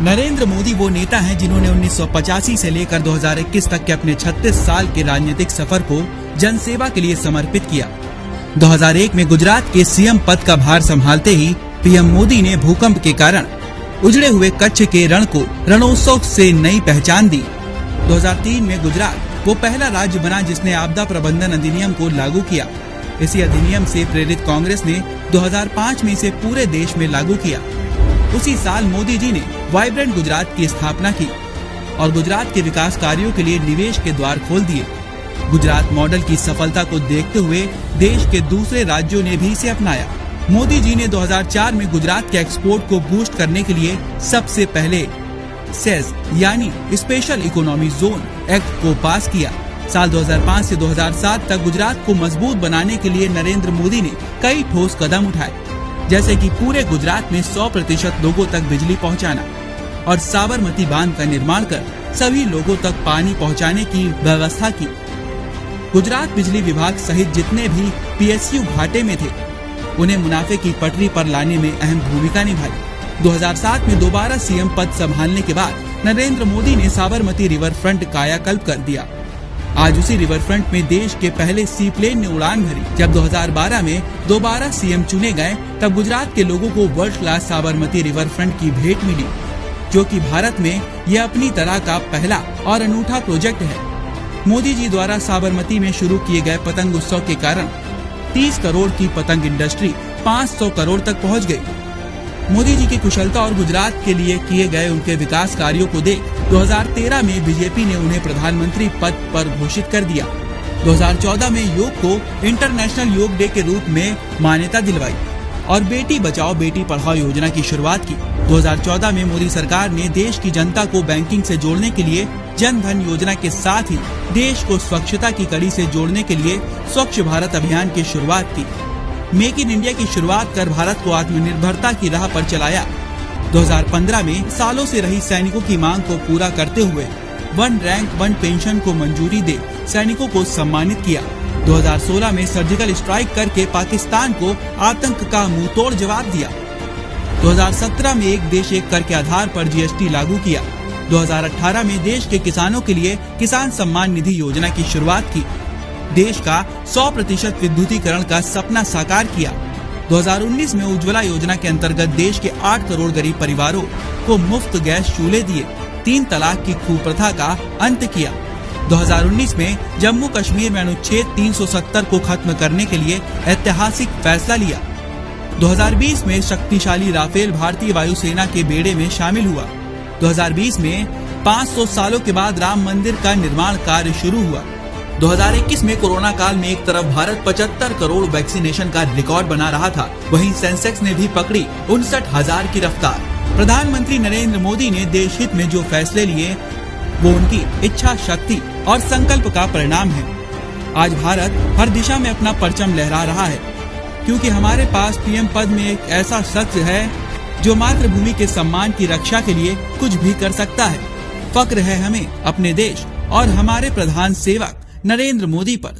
नरेंद्र मोदी वो नेता हैं जिन्होंने 1985 से लेकर 2021 तक के अपने 36 साल के राजनीतिक सफर को जनसेवा के लिए समर्पित किया। 2001 में गुजरात के सीएम पद का भार संभालते ही पीएम मोदी ने भूकंप के कारण उजड़े हुए कच्छ के रण को रणोत्सव से नई पहचान दी। 2003 में गुजरात वो पहला राज्य बना जिसने आपदा प्रबंधन अधिनियम को लागू किया। इसी अधिनियम से प्रेरित कांग्रेस ने 2005 में इसे पूरे देश में लागू किया। उसी साल मोदी जी ने वाइब्रेंट गुजरात की स्थापना की और गुजरात के विकास कार्यों के लिए निवेश के द्वार खोल दिए। गुजरात मॉडल की सफलता को देखते हुए देश के दूसरे राज्यों ने भी इसे अपनाया। मोदी जी ने 2004 में गुजरात के एक्सपोर्ट को बूस्ट करने के लिए सबसे पहले सेज यानी स्पेशल इकोनॉमी जोन एक्ट को पास किया। साल 2005 से 2007 तक गुजरात को मजबूत बनाने के लिए नरेंद्र मोदी ने कई ठोस कदम उठाए, जैसे कि पूरे गुजरात में 100% लोगों तक बिजली पहुंचाना और साबरमती बांध का निर्माण कर सभी लोगों तक पानी पहुंचाने की व्यवस्था की। गुजरात बिजली विभाग सहित जितने भी पीएसयू घाटे में थे उन्हें मुनाफे की पटरी पर लाने में अहम भूमिका निभाई। 2007 में दोबारा सीएम पद संभालने के बाद नरेंद्र मोदी ने साबरमती रिवर फ्रंट कायाकल्प कर दिया। आज उसी रिवर फ्रंट में देश के पहले सी प्लेन ने उड़ान भरी। जब 2012 में दोबारा सीएम चुने गए तब गुजरात के लोगों को world class Sabarmati river front की भेंट मिली, जो कि भारत में यह अपनी तरह का पहला और अनूठा प्रोजेक्ट है। मोदी जी द्वारा साबरमती में शुरू किए गए पतंग उत्सव के कारण 30 करोड़ की पतंग इंडस्ट्री 500 करोड़ तक पहुंच गई। मोदी जी की कुशलता और गुजरात के लिए किए गए उनके विकास कार्यों को देख 2013 में बीजेपी ने उन्हें प्रधानमंत्री पद पर घोषित कर दिया। 2014 में योग को इंटरनेशनल योग डे के रूप में मान्यता दिलवाई और बेटी बचाओ बेटी पढ़ाओ योजना की शुरुआत की। 2014 में मोदी सरकार ने देश की जनता को बैंकिंग से जोड़ने के लिए जन धन योजना के साथ ही देश को स्वच्छता की कड़ी से जोड़ने के लिए स्वच्छ भारत अभियान की शुरुआत की। मेक इन इंडिया की शुरुआत कर भारत को आत्मनिर्भरता की राह पर चलाया। 2015 में सालों से रही सैनिकों की मांग को पूरा करते हुए 1 रैंक 1 पेंशन को मंजूरी दे सैनिकों को सम्मानित किया। 2016 में सर्जिकल स्ट्राइक करके पाकिस्तान को आतंक का मुंहतोड़ जवाब दिया। 2017 में एक देश एक कर के आधार पर जीएसटी लागू किया। 2018 में देश के किसानों के लिए किसान सम्मान निधि योजना की शुरुआत की। देश का 100% विद्युतीकरण का सपना साकार किया। 2019 में उज्ज्वला योजना के अंतर्गत देश के 8 करोड़ गरीब परिवारों को मुफ्त गैस चूल्हे दिए। 3 तलाक की कुप्रथा का अंत किया। 2019 में जम्मू कश्मीर में अनुच्छेद 370 को खत्म करने के लिए ऐतिहासिक फैसला लिया। 2020 में शक्तिशाली राफेल भारतीय वायुसेना के बेड़े में शामिल हुआ। 2020 में 500 सालों के बाद राम मंदिर का निर्माण कार्य शुरू हुआ। 2021 में कोरोना काल में एक तरफ भारत 75 करोड़ वैक्सीनेशन का रिकॉर्ड बना रहा था, वहीं सेंसेक्स ने भी पकड़ी 59,000 की रफ्तार। प्रधानमंत्री नरेंद्र मोदी ने देश हित में जो फैसले लिए वो उनकी इच्छा शक्ति और संकल्प का परिणाम है। आज भारत हर दिशा में अपना परचम लहरा रहा है, क्योंकि हमारे पास पीएम पद में एक ऐसा शख्स है जो मातृभूमि के सम्मान की रक्षा के लिए कुछ भी कर सकता है। फक्र है हमें अपने देश और हमारे प्रधान सेवक नरेंद्र मोदी पर।